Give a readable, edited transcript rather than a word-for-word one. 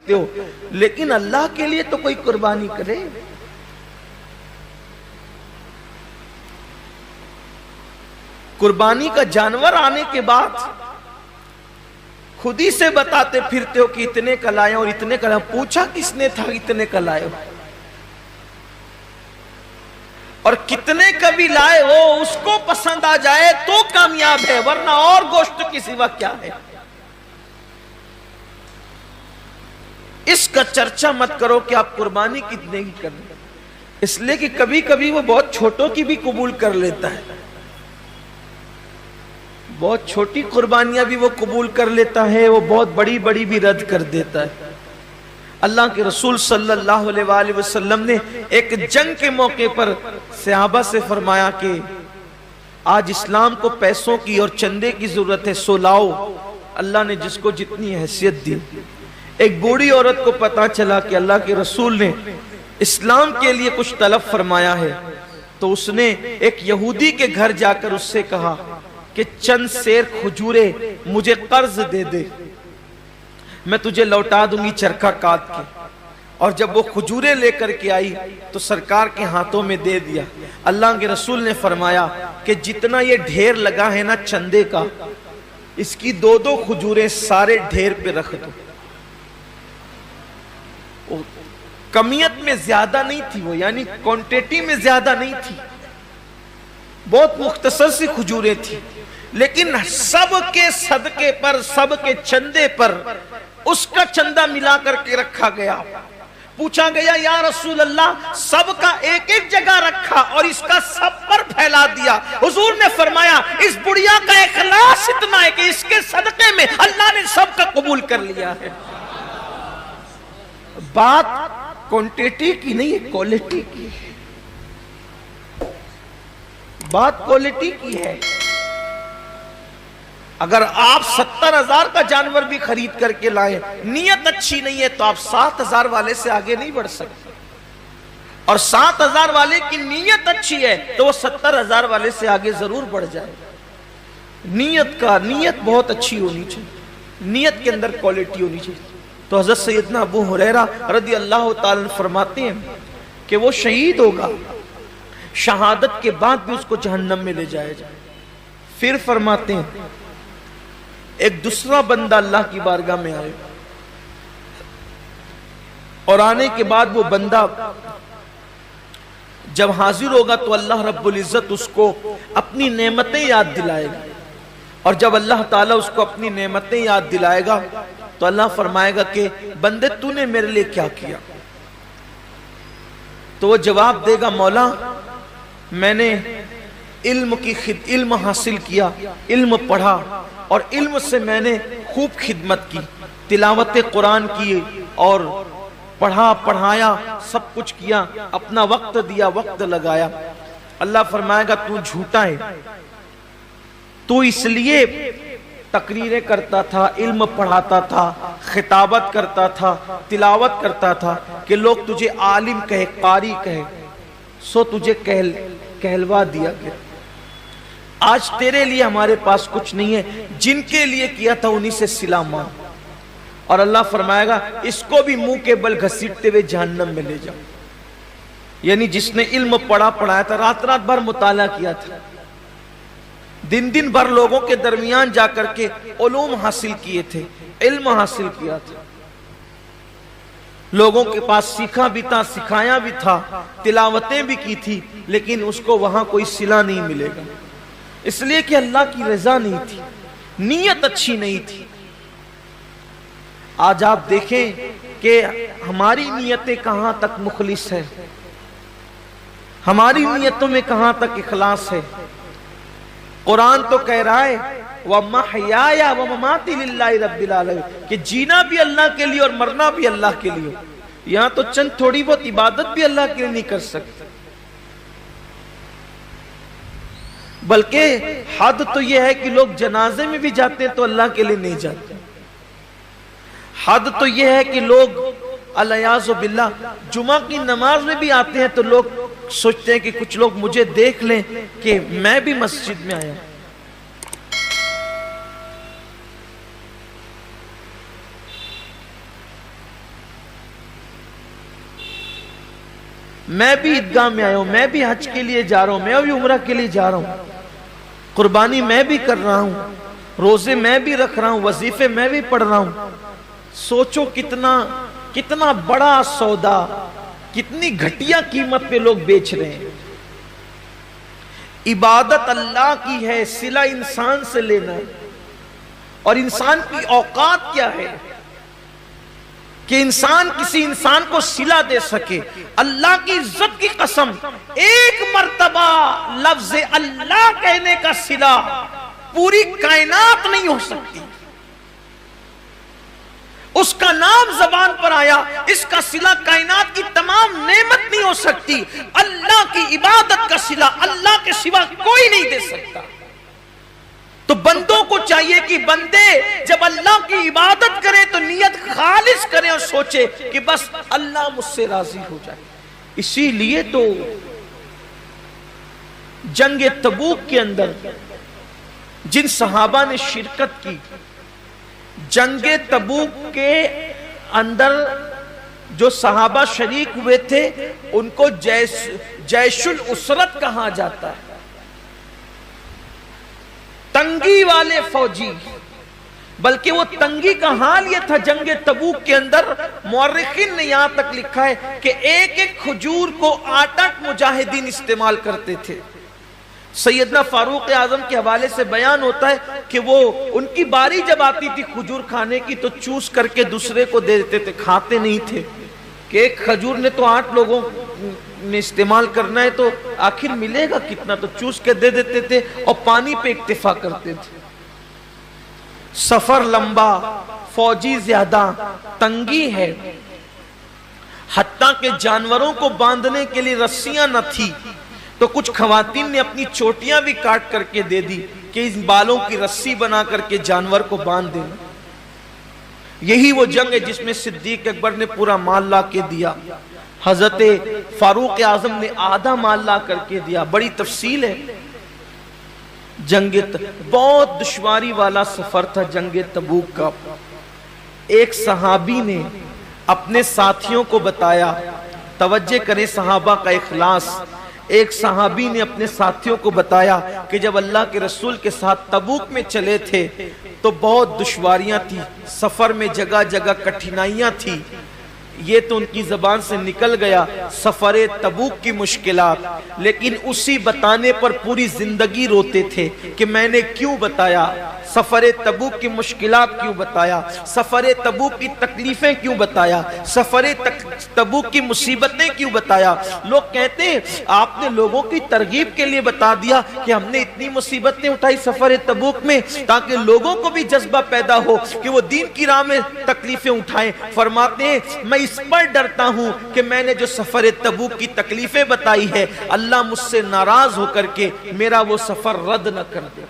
सकते हो, लेकिन अल्लाह के लिए तो कोई कुर्बानी करे। कुर्बानी का जानवर आने के बाद खुद ही से बताते फिरते हो कि इतने का लाए और इतने का लाए। पूछा किसने था इतने का लाए हो, और कितने का भी लाए हो उसको पसंद आ जाए तो कामयाब है, वरना और गोश्त की सिवा क्या है। इसका चर्चा मत करो कि आप कुर्बानी कितने की कर रहे, इसलिए कि कभी कभी वो बहुत छोटों की भी कबूल कर लेता है, बहुत छोटी कुर्बानियां भी वो कबूल कर लेता है, वो बहुत बड़ी बड़ी भी रद्द कर देता है। अल्लाह के रसूल सल्लल्लाहु अलैहि वसल्लम ने एक जंग के मौके पर सहाबा से फरमाया कि आज इस्लाम को पैसों की और चंदे की जरूरत है, सो लाओ। अल्लाह ने जिसको जितनी हैसियत दी। एक बूढ़ी औरत को पता चला कि अल्लाह के रसूल ने इस्लाम के लिए कुछ तलब फरमाया है, तो उसने एक यहूदी के घर जाकर उससे कहा कि चंद सेर खजूरे मुझे कर्ज दे दे, मैं तुझे लौटा दूंगी चरखा काट के। और जब वो खजूरे लेकर के आई तो सरकार के हाथों में दे दिया। अल्लाह के रसूल ने फरमाया कि जितना ये ढेर लगा है ना चंदे का, इसकी दो दो खजूरें सारे ढेर पे रख दो। कमियत में ज्यादा नहीं थी वो, यानी क्वांटिटी में ज्यादा नहीं थी, बहुत मुख्तसर सी खजूरें थी, लेकिन सबके सदके पर, सबके चंदे पर उसका चंदा मिला करके रखा गया। पूछा गया या रसूल अल्लाह, सबका एक एक जगह रखा और इसका सब पर फैला दिया। हुजूर ने फरमाया इस बुढ़िया का इखलास इतना है कि इसके सदके में अल्लाह ने सबका कबूल कर लिया है। बात क्वांटिटी की नहीं है, क्वालिटी की है। बात क्वालिटी की है। अगर आप 70,000 का जानवर भी खरीद करके लाए, नियत अच्छी नहीं है तो आप 7,000 वाले से आगे नहीं बढ़ सकते, और 7,000 वाले की नियत अच्छी है तो वो 70,000 वाले से आगे जरूर बढ़ जाएगा। नियत बहुत अच्छी होनी चाहिए, नियत के अंदर क्वालिटी होनी चाहिए। तो हजरत सैयदना अबू हुरैरा रज़ी अल्लाह ताला अन्हु फरमाते हैं कि वो शहीद होगा, शहादत के बाद भी उसको जहन्नम में ले जाया जाए। फिर फरमाते हैं एक दूसरा बंदा अल्लाह की बारगाह में आए, और आने के बाद वो बंदा जब हाजिर होगा तो अल्लाह रब्बुल इज्जत उसको अपनी नेमतें याद दिलाएगा, और जब अल्लाह ताला उसको अपनी नेमतें याद दिलाएगा तो अल्लाह फरमाएगा कि बंदे तूने मेरे लिए क्या किया। तो वो जवाब देगा मौला मैंने इल्म हासिल किया, इल्म पढ़ा, और इल्म से मैंने खूब खिदमत की, तिलावत कुरान की और पढ़ा पढ़ाया, सब कुछ किया, अपना वक्त दिया, वक्त लगाया। अल्लाह फरमाएगा तू झूठा है, तू इसलिए तकरीरें करता था, इल्म पढ़ाता था, खिताबत करता था, तिलावत करता था कि लोग तुझे आलिम कहे, कारी कहे, सो तुझे कहलवा दिया गया। आज तेरे लिए हमारे पास कुछ नहीं है, जिनके लिए किया था उन्हीं से सिला मांग। और अल्लाह फरमाएगा इसको भी मुंह के बल घसीटते हुए जहन्नम में ले जाओ। यानी जिसने इल्म पढ़ाया था, रात रात भर मुताला किया था, दिन दिन भर लोगों के दरमियान जाकर के उलूम हासिल किए थे, इल्म हासिल किया था, लोगों के पास सीखा भी था, सिखाया भी था, तिलावतें भी की थी, लेकिन उसको वहां कोई सिला नहीं मिलेगा, इसलिए कि अल्लाह की रजा नहीं थी, नीयत अच्छी नहीं थी। आज आप देखें कि हमारी नीयतें कहां तक मुखलिस है, हमारी नीयतों में कहां तक इखलास है। कुरान तो कह रहा है व महयाया व ममाती लिल्लाहि रब्बिल आलमीन, कि जीना भी अल्लाह के लिए और मरना भी अल्लाह के लिए। यहां तो चंद थोड़ी बहुत इबादत भी अल्लाह के लिए नहीं कर सकते, बल्कि हद तो यह है कि लोग जनाजे में भी जाते हैं तो अल्लाह के लिए नहीं जाते। हद तो यह है कि लोग अलियाज़ु बिल्लाह जुमा की नमाज में भी आते हैं तो लोग सोचते हैं कि कुछ लोग मुझे देख लें कि मैं भी मस्जिद में आया। मैं भी ईदगाह में आया हूं, मैं भी हज के लिए जा रहा हूं, मैं भी उम्रा के लिए जा रहा हूं, कुर्बानी मैं भी कर रहा हूं, रोजे मैं भी रख रहा हूं, वजीफे मैं भी पढ़ रहा हूं। सोचो कितना कितना बड़ा सौदा, कितनी घटिया कीमत पे लोग बेच रहे हैं। इबादत अल्लाह की है, सिला इंसान से लेना है। और इंसान की औकात क्या है कि इंसान किसी इंसान को सिला दे सके। अल्लाह की इज्जत की कसम, एक मर्तबा लफ्ज अल्लाह कहने का सिला पूरी कायनात नहीं हो सकती। उसका नाम जबान पर आया, इसका सिला कायनात की तमाम नेमत नहीं हो सकती। अल्लाह की इबादत का सिला अल्लाह के सिवा कोई नहीं दे सकता। तो बंदों को चाहिए कि बंदे जब अल्लाह की इबादत करें तो नियत खालिस करें और सोचे कि बस अल्लाह मुझसे राजी हो जाए। इसीलिए तो जंग तबूक के अंदर जिन सहाबा ने शिरकत की, जंग तबूक के अंदर जो सहाबा शरीक हुए थे उनको जैशुल उसरत कहा जाता है, तंगी वाले फौजी। बल्कि वो तंगी का हाल ये था जंग तबूक के अंदर, मुअर्रिखीन ने यहां तक लिखा है कि एक एक खजूर को 8-8 मुजाहिदीन इस्तेमाल करते थे। सैयदना फारूक आजम के हवाले से बयान होता है कि वो उनकी बारी जब आती थी खजूर खाने की तो चूस करके दूसरे को दे देते थे, खाते नहीं थे कि एक खजूर ने तो 8 लोगों ने इस्तेमाल करना है तो आखिर मिलेगा कितना, तो चूस के दे देते थे और पानी पे इक्तिफा करते थे। सफर लंबा, फौजी ज्यादा, तंगी है, हत्ता के जानवरों को बांधने के लिए रस्सियां न थी तो कुछ खवातीन ने अपनी चोटियां भी काट करके दे दी कि इस बालों की रस्सी बना करके जानवर को बांध देना। यही वो जंग है जिसमें सिद्दीक अकबर ने पूरा माल ला के दिया, हजरत फारूक आजम ने आधा माल ला करके दिया। बड़ी तफसील है। बहुत दुश्वारी वाला सफर था जंग तबूक का। एक सहाबी ने अपने साथियों को बताया, तवज्जो करें सहाबा का इखलास। एक सहाबी ने अपने साथियों को बताया कि जब अल्लाह के रसूल के साथ तबूक में चले थे तो बहुत दुश्वारियां थी, सफर में जगह जगह कठिनाइयां थी। ये तो उनकी जबान से निकल गया सफर तबूक की मुश्किलात, लेकिन उसी बताने पर पूरी जिंदगी रोते थे कि मैंने क्यों बताया, सफर तबूक की मुश्किलात क्यों बताया, सफर तबूक की तकलीफें क्यों बताया, सफर तबूक की मुसीबतें क्यों बताया। लोग कहते हैं आपने लोगों की तरगीब के लिए बता दिया कि हमने इतनी मुसीबतें उठाई सफर तबूक में ताकि लोगों को भी जज्बा पैदा हो कि वो दीन की राह में तकलीफें उठाएं। फरमाते हैं मैं इस पर डरता हूं कि मैंने जो सफर तबूक की तकलीफें बताई है अल्लाह मुझसे नाराज होकर के मेरा वो सफर रद्द न कर दे।